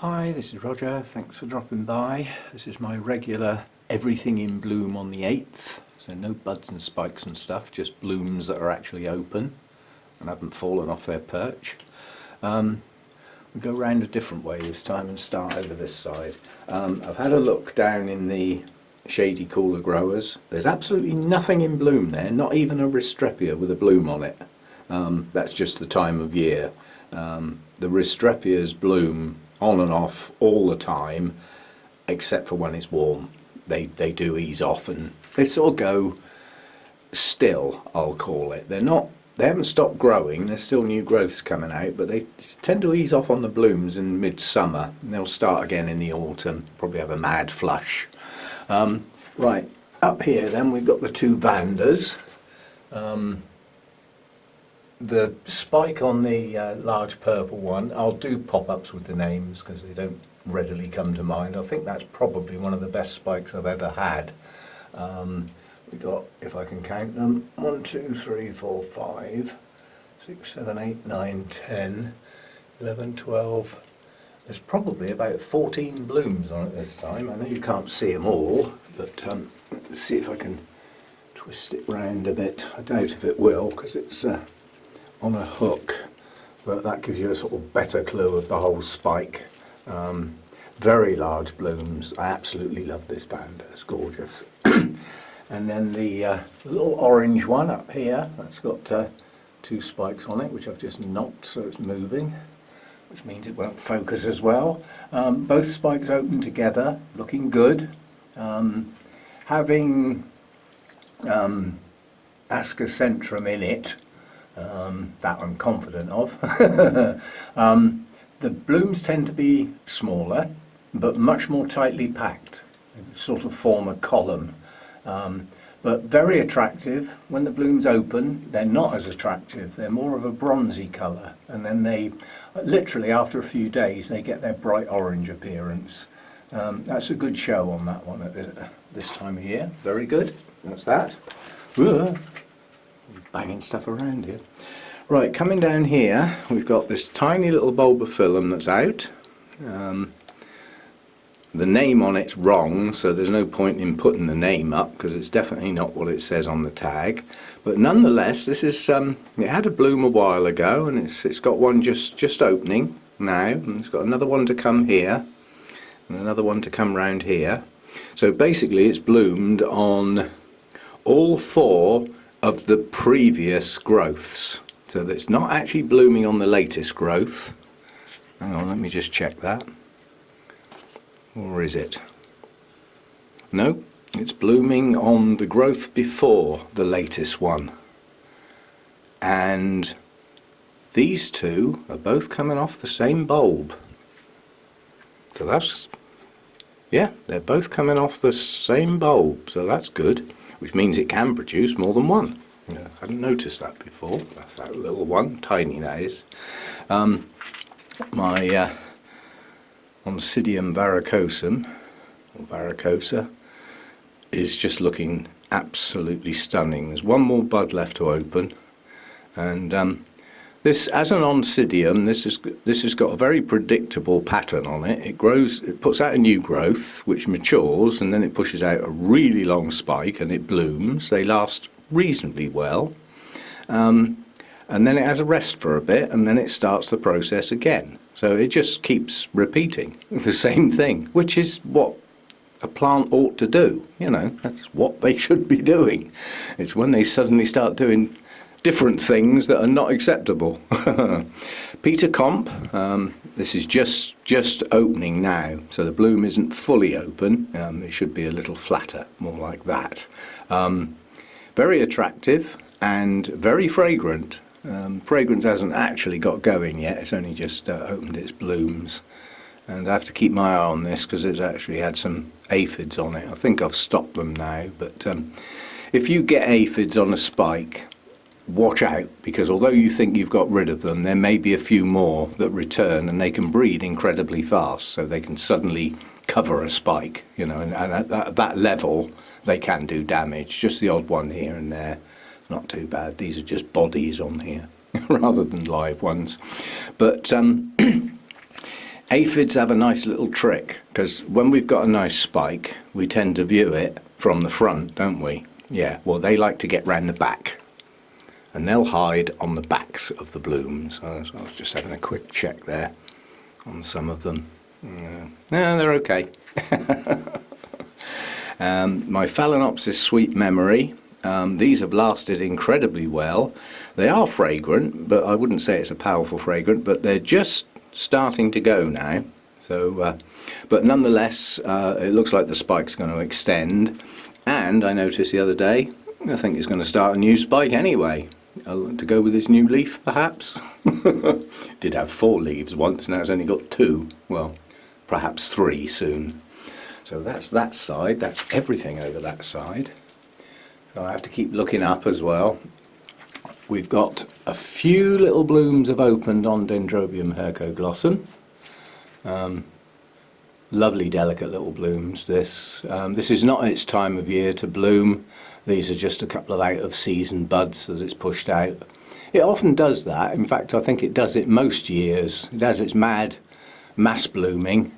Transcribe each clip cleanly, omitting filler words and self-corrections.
Hi, this is Roger. Thanks for dropping by. This is my regular everything in bloom on the 8th. So no buds and spikes and stuff, just blooms that are actually open and haven't fallen off their perch. We'll go round a different way this time and start over this side. I've had a look down in the shady cooler growers. There's absolutely nothing in bloom there, not even a Ristrepia with a bloom on it. That's just the time of year. The Ristrepias bloom on and off all the time, except for when it's warm. They do ease off and they sort of go still, I'll call it. They haven't stopped growing, there's still new growths coming out, but they tend to ease off on the blooms in midsummer, and they'll start again in the autumn, probably have a mad flush. Right, up here then we've got the two Vandas. The spike on the large purple one, I'll do pop-ups with the names because they don't readily come to mind. I think that's probably one of the best spikes I've ever had. We got, if I can count them, 1, 2, 3, 4, 5, 6, 7, 8, 9, 10, 11, 12. There's probably about 14 blooms on it this time. I know you can't see them all, but let's see if I can twist it round a bit. I doubt if it will because it's on a hook, but that gives you a sort of better clue of the whole spike. Very large blooms. I absolutely love this Vanda, it's gorgeous. And then the little orange one up here, that's got 2 spikes on it, which I've just knocked so it's moving, which means it won't focus as well. Both spikes open together, looking good. Having Ascocentrum in it, that I'm confident of. The blooms tend to be smaller, but much more tightly packed. They sort of form a column. But very attractive. When the blooms open, they're not as attractive. They're more of a bronzy colour. And then they, literally after a few days, they get their bright orange appearance. That's a good show on that one at this time of year. Very good. That's that. Whoa. Banging stuff around here. Right, coming down here, we've got this tiny little bulbophyllum that's out. The name on it's wrong, so there's no point in putting the name up because it's definitely not what it says on the tag. But nonetheless, this is it had a bloom a while ago, and it's got one just opening now, and it's got another one to come here, and another one to come round here. So basically, it's bloomed on all 4 of the previous growths. So it's not actually blooming on the latest growth. Hang on, let me just check that. Or is it? No, it's blooming on the growth before the latest one. And these 2 are both coming off the same bulb. So that's, yeah, they're both coming off the same bulb, so that's good, which means it can produce more than one. Yeah, I hadn't noticed that before. That's that little one, tiny that is. My Oncidium varicosum, or varicosa, is just looking absolutely stunning. There's one more bud left to open, and this, as an Oncidium, this has got a very predictable pattern on it. It grows, it puts out a new growth, which matures, and then it pushes out a really long spike, and it blooms. They last reasonably well, and then it has a rest for a bit, and then it starts the process again. So it just keeps repeating the same thing, which is what a plant ought to do. You know, that's what they should be doing. It's when they suddenly start doing different things that are not acceptable. Peter Komp, this is just opening now, so the bloom isn't fully open. It should be a little flatter, more like that. Very attractive and very fragrant. Fragrance hasn't actually got going yet, it's only just opened its blooms, and I have to keep my eye on this because it's actually had some aphids on it. I think I've stopped them now, but if you get aphids on a spike, watch out, because although you think you've got rid of them, there may be a few more that return, and they can breed incredibly fast, so they can suddenly cover a spike, you know, and at that level they can do damage. Just the odd one here and there. Not too bad. These are just bodies on here rather than live ones. But Aphids have a nice little trick, because when we've got a nice spike, we tend to view it from the front, don't we? Yeah, well, they like to get round the back, and they'll hide on the backs of the blooms. So I was just having a quick check there on some of them. No, they're okay. My Phalaenopsis Sweet Memory, these have lasted incredibly well. They are fragrant, but I wouldn't say it's a powerful fragrant, but they're just starting to go now. So, but nonetheless, it looks like the spike's going to extend. And I noticed the other day, I think it's going to start a new spike anyway, to go with its new leaf, perhaps. Did have 4 leaves once, now it's only got 2. Well, perhaps 3 soon. So that's that side, that's everything over that side. So I have to keep looking up as well. We've got a few little blooms have opened on Dendrobium hercoglossum. Lovely delicate little blooms. This is not its time of year to bloom. These are just a couple of out of season buds that it's pushed out. It often does that. In fact, I think it does it most years. It has its mad mass blooming,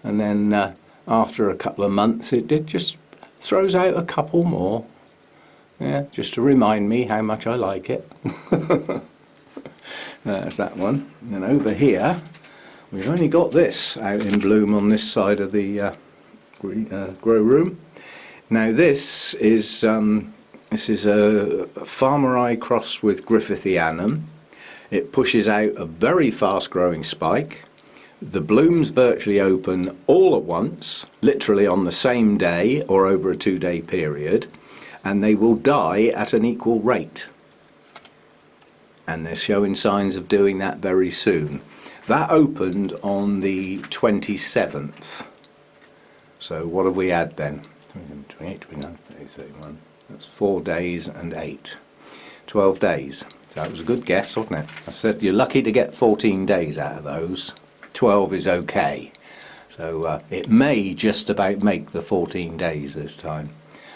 and then after a couple of months it just throws out a couple more. Yeah, just to remind me how much I like it. There's that one. And then over here we've only got this out in bloom on this side of the grow room. Now this is a Farmeri crossed with Griffithianum. It pushes out a very fast growing spike. The blooms virtually open all at once, literally on the same day or over a 2-day period, and they will die at an equal rate. And they're showing signs of doing that very soon. That opened on the 27th. So what have we had then? 28, 29, 30, 31. That's 4 days and 8. 12 days. So that was a good guess, wasn't it? I said you're lucky to get 14 days out of those. 12 is okay. So it may just about make the 14 days this time.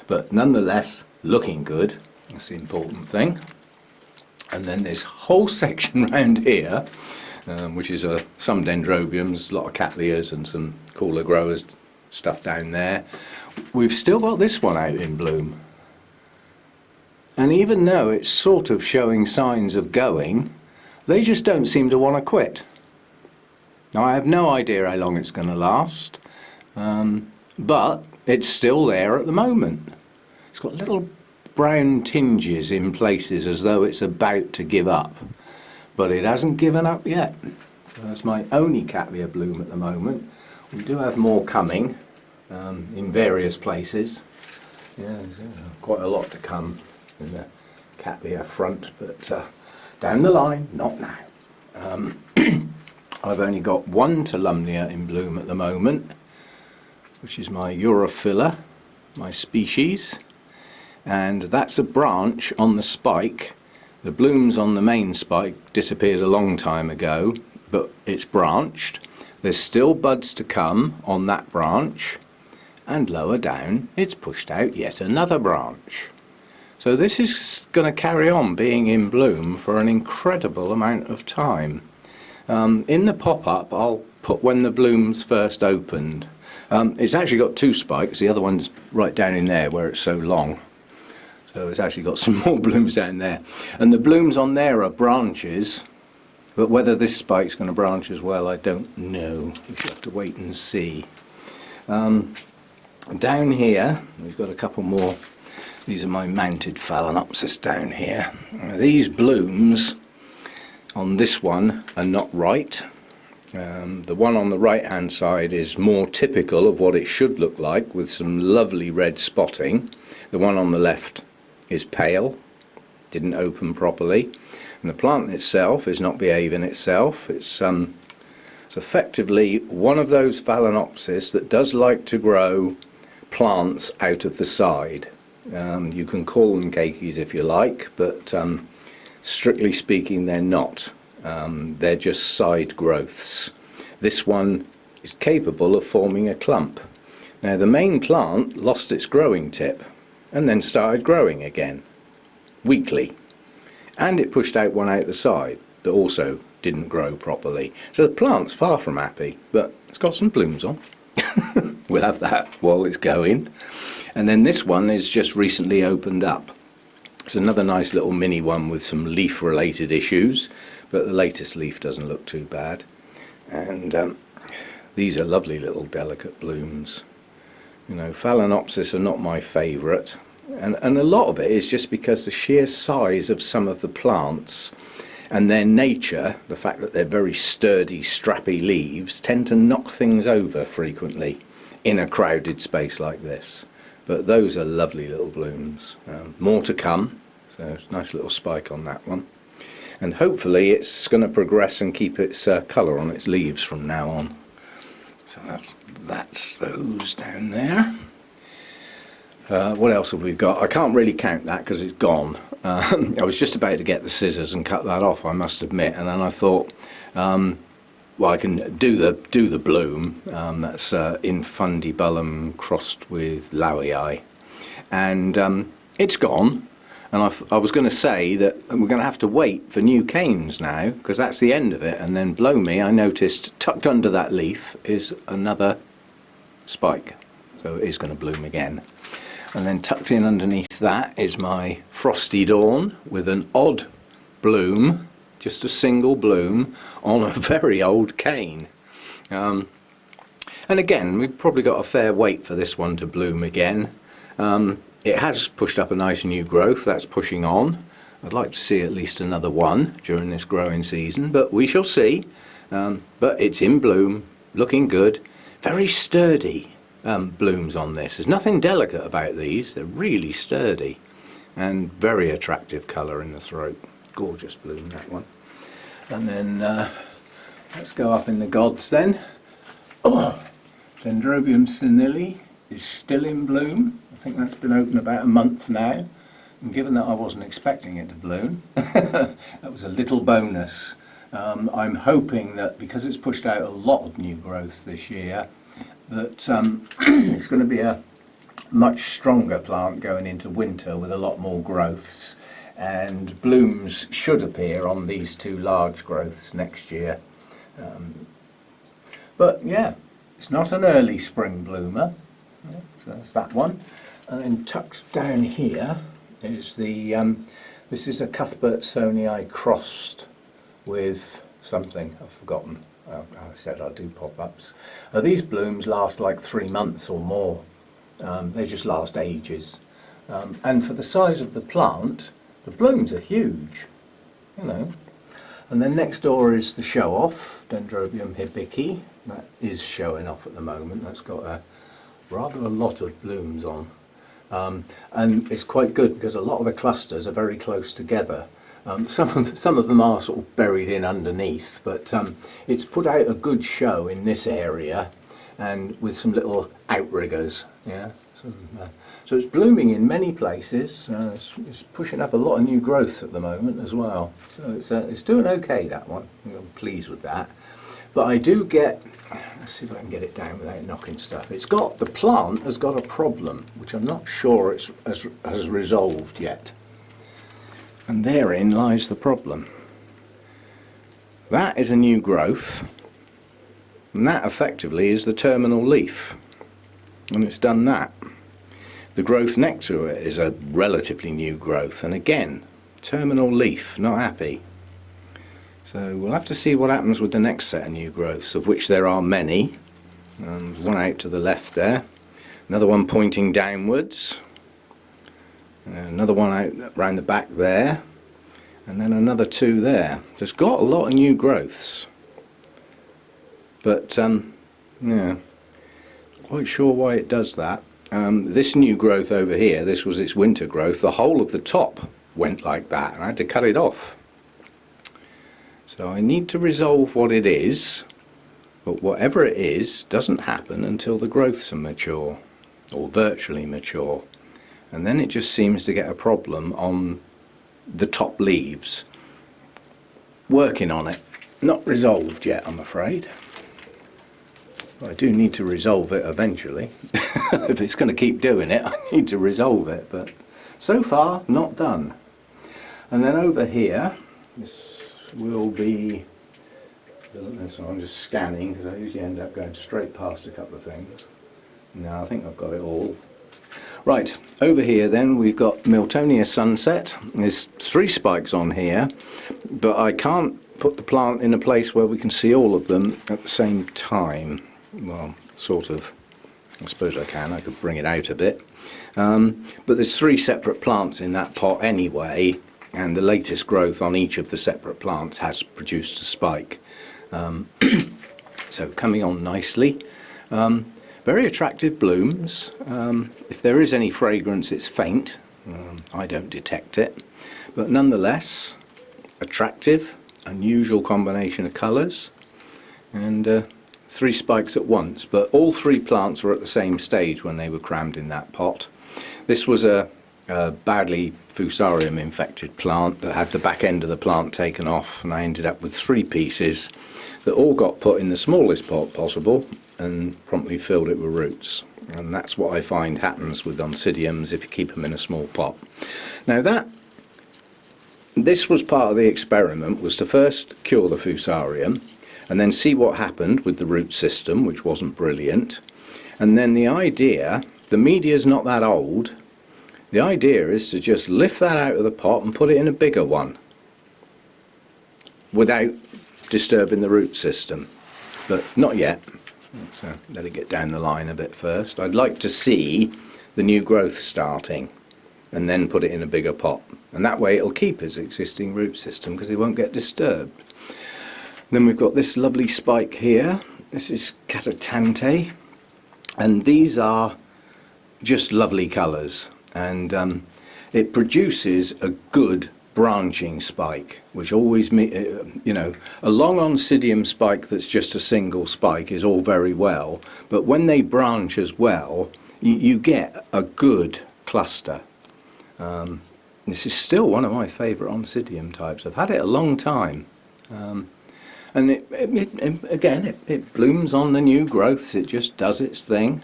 But nonetheless, looking good. That's the important thing. And then this whole section round here, which is some dendrobiums, a lot of cattleyas and some cooler growers stuff down there. We've still got this one out in bloom. And even though it's sort of showing signs of going, they just don't seem to want to quit. Now I have no idea how long it's going to last, but it's still there at the moment. It's got little brown tinges in places as though it's about to give up, but it hasn't given up yet. So that's my only cattleya bloom at the moment. We do have more coming in various places. Yeah, there's quite a lot to come in the cattleya front, but down the line, not now. I've only got one Tolumnia in bloom at the moment, which is my Europhila, my species, and that's a branch on the spike. The blooms on the main spike disappeared a long time ago, but it's branched. There's still buds to come on that branch, and lower down it's pushed out yet another branch. So this is going to carry on being in bloom for an incredible amount of time. In the pop-up I'll put when the blooms first opened. It's actually got 2 spikes, the other one's right down in there where it's so long. So it's actually got some more blooms down there. And the blooms on there are branches, but whether this spike's going to branch as well, I don't know. We should have to wait and see. Down here, we've got a couple more. These are my mounted Phalaenopsis down here. These blooms on this one are not right. The one on the right hand side is more typical of what it should look like, with some lovely red spotting. The one on the left is pale, didn't open properly, and the plant itself is not behaving itself. It's effectively one of those Phalaenopsis that does like to grow plants out of the side. You can call them keikis if you like, but strictly speaking they're not. They're just side growths. This one is capable of forming a clump. Now the main plant lost its growing tip and then started growing again weekly, and it pushed out one out the side that also didn't grow properly. So the plant's far from happy, but it's got some blooms on. We'll have that while it's going. And then this one is just recently opened up. It's another nice little mini one with some leaf related issues, but the latest leaf doesn't look too bad. And these are lovely little delicate blooms. You know, Phalaenopsis are not my favourite, and a lot of it is just because the sheer size of some of the plants and their nature, the fact that they're very sturdy, strappy leaves, tend to knock things over frequently in a crowded space like this. But those are lovely little blooms. More to come, so nice little spike on that one. And hopefully it's going to progress and keep its colour on its leaves from now on. So that's those down there. What else have we got? I can't really count that because it's gone. I was just about to get the scissors and cut that off, I must admit, and then I thought, well, I can do the bloom. That's Infundibulum crossed with Lowii, and it's gone. And I was going to say that we're going to have to wait for new canes now, because that's the end of it. And then, blow me, I noticed tucked under that leaf is another spike, so it is going to bloom again. And then tucked in underneath that is my Frosty Dawn with an odd bloom, just a single bloom on a very old cane. And again, we've probably got a fair wait for this one to bloom again. It has pushed up a nice new growth, that's pushing on. I'd like to see at least another one during this growing season, but we shall see. But it's in bloom, looking good, very sturdy. Blooms on this. There's nothing delicate about these, they're really sturdy and very attractive colour in the throat. Gorgeous bloom, that one. And then let's go up in the gods then. Oh, Dendrobium senile is still in bloom. I think that's been open about a month now, and given that I wasn't expecting it to bloom, that was a little bonus. I'm hoping that because it's pushed out a lot of new growth this year, that it's going to be a much stronger plant going into winter with a lot more growths, and blooms should appear on these two large growths next year. But yeah, it's not an early spring bloomer, so that's that one. And then tucked down here is the this is a Cuthbertsonii crossed with something I've forgotten. I said I do pop-ups. These blooms last like 3 months or more. They just last ages. And for the size of the plant, the blooms are huge, you know. And then next door is the show-off, Dendrobium Hibiki. That is showing off at the moment. That's got rather a lot of blooms on. And it's quite good because a lot of the clusters are very close together. Some of them are sort of buried in underneath, but it's put out a good show in this area, and with some little outriggers. Yeah, so it's blooming in many places. It's pushing up a lot of new growth at the moment as well. So it's doing okay, that one. I'm pleased with that. But I do get. Let's see if I can get it down without knocking stuff. The plant has got a problem, which I'm not sure it has resolved yet. And therein lies the problem. That is a new growth, and that effectively is the terminal leaf, and it's done that. The growth next to it is a relatively new growth, and again, terminal leaf, not happy. So we'll have to see what happens with the next set of new growths, of which there are many. One out to the left there, another one pointing downwards. Another one out round the back there, and then another two there. There's got a lot of new growths, but yeah, quite sure why it does that. This new growth over here, this was its winter growth. The whole of the top went like that, and I had to cut it off. So I need to resolve what it is, but whatever it is doesn't happen until the growths are mature, or virtually mature. And then it just seems to get a problem on the top leaves. Working on it. Not resolved yet, I'm afraid. But I do need to resolve it eventually. If it's going to keep doing it, I need to resolve it. But so far, not done. And then over here, this will be So I'm just scanning because I usually end up going straight past a couple of things. Now I think I've got it all. Right, over here then we've got Miltonia Sunset. There's 3 spikes on here, but I can't put the plant in a place where we can see all of them at the same time. Well, sort of. I suppose I could bring it out a bit. But there's 3 separate plants in that pot anyway, and the latest growth on each of the separate plants has produced a spike. So coming on nicely. Very attractive blooms. If there is any fragrance, it's faint. I don't detect it. But nonetheless, attractive, unusual combination of colours. And 3 spikes at once. But all 3 plants were at the same stage when they were crammed in that pot. This was a badly Fusarium infected plant that had the back end of the plant taken off, and I ended up with 3 pieces that all got put in the smallest pot possible and promptly filled it with roots. And that's what I find happens with Oncidiums if you keep them in a small pot. Now this was part of the experiment, was to first cure the Fusarium and then see what happened with the root system, which wasn't brilliant. And then the idea, the media's not that old, the idea is to just lift that out of the pot and put it in a bigger one without disturbing the root system. But not yet. Let's let it get down the line a bit first. I'd like to see the new growth starting and then put it in a bigger pot. And that way it'll keep its existing root system because it won't get disturbed. Then we've got this lovely spike here. This is Catatante. And these are just lovely colours. And it produces a good branching spike, which always, you know, a long Oncidium spike that's just a single spike is all very well, but when they branch as well, you get a good cluster. This is still one of my favourite Oncidium types. I've had it a long time, and it blooms on the new growths. It just does its thing.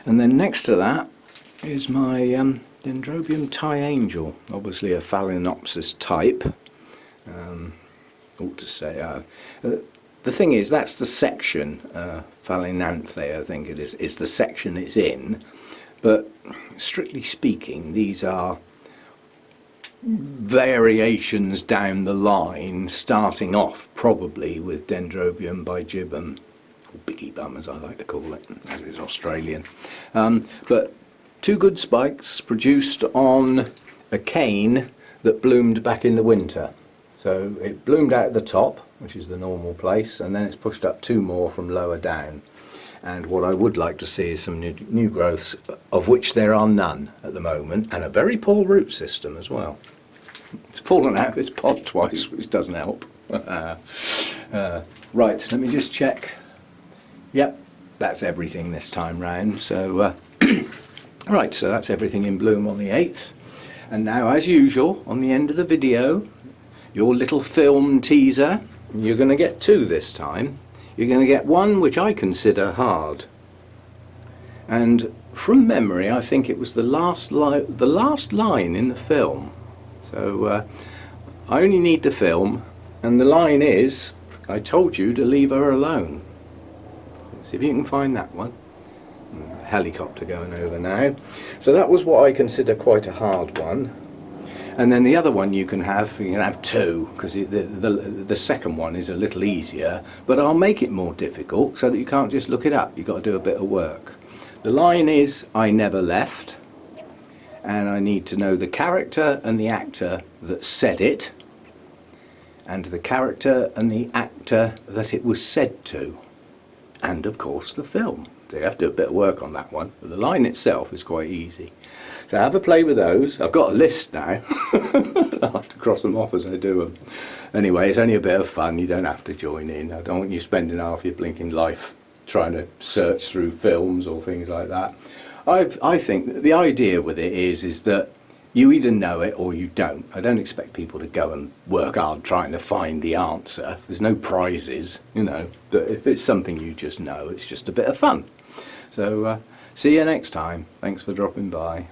And then next to that is my Dendrobium Tie Angel, obviously a Phalaenopsis type. Ought to say, the thing is, that's the section, Phalaenanthe I think it is the section it's in, but strictly speaking these are variations down the line, starting off probably with Dendrobium bigibum, or Biggie Bum as I like to call it, as is Australian. But 2 good spikes produced on a cane that bloomed back in the winter. So it bloomed out at the top, which is the normal place, and then it's pushed up 2 more from lower down. And what I would like to see is some new growths, of which there are none at the moment, and a very poor root system as well. It's fallen out of its pot twice, which doesn't help. Right, let me just check. Yep, that's everything this time round. So, right, so that's everything in bloom on the 8th. And now, as usual, on the end of the video, your little film teaser. You're going to get 2 this time. You're going to get one which I consider hard. And from memory, I think it was the last line in the film. So I only need the film, and the line is, "I told you to leave her alone." See if you can find that one. Helicopter going over now. So that was what I consider quite a hard one. And then the other one you can have 2, because the second one is a little easier, but I'll make it more difficult so that you can't just look it up. You've got to do a bit of work. The line is, "I never left," and I need to know the character and the actor that said it, and the character and the actor that it was said to, and of course the film. So you have to do a bit of work on that one, but the line itself is quite easy. So have a play with those. I've got a list now. I'll have to cross them off as I do them. Anyway, it's only a bit of fun. You don't have to join in. I don't want you spending half your blinking life trying to search through films or things like that. I think that the idea with it is that you either know it or you don't. I don't expect people to go and work hard trying to find the answer. There's no prizes, you know. But if it's something you just know, it's just a bit of fun. So see you next time. Thanks for dropping by.